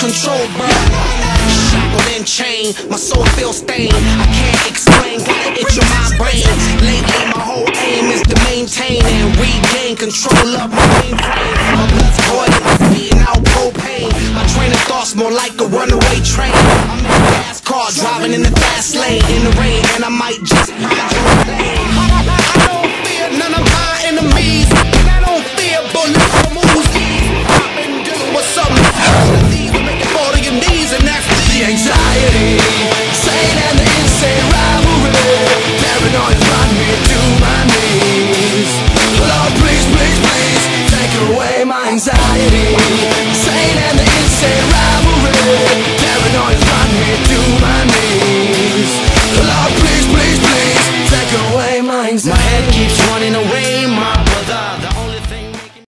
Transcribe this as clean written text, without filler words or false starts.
control, bro. Shackled and chained, my soul feels stained. I can't explain, got an itch on my brain. Lately my whole aim is to maintain and regain control of my mainframe. My blood's boiling, beating out propane. My train of thoughts more like a runaway train. I'm in a fast car, driving in the fast lane. In the rain, and I might just hydroplane. I don't fear none of my enemies, and I don't fear bullets or moves. I've been dealing with something. These will make you fall to your knees, and that's the anxiety, sane and the insane rivalry. Paranoid run me to my knees. Lord, please, please, please, take away my anxiety, sane and the insane rivalry. Paranoid run me to my knees.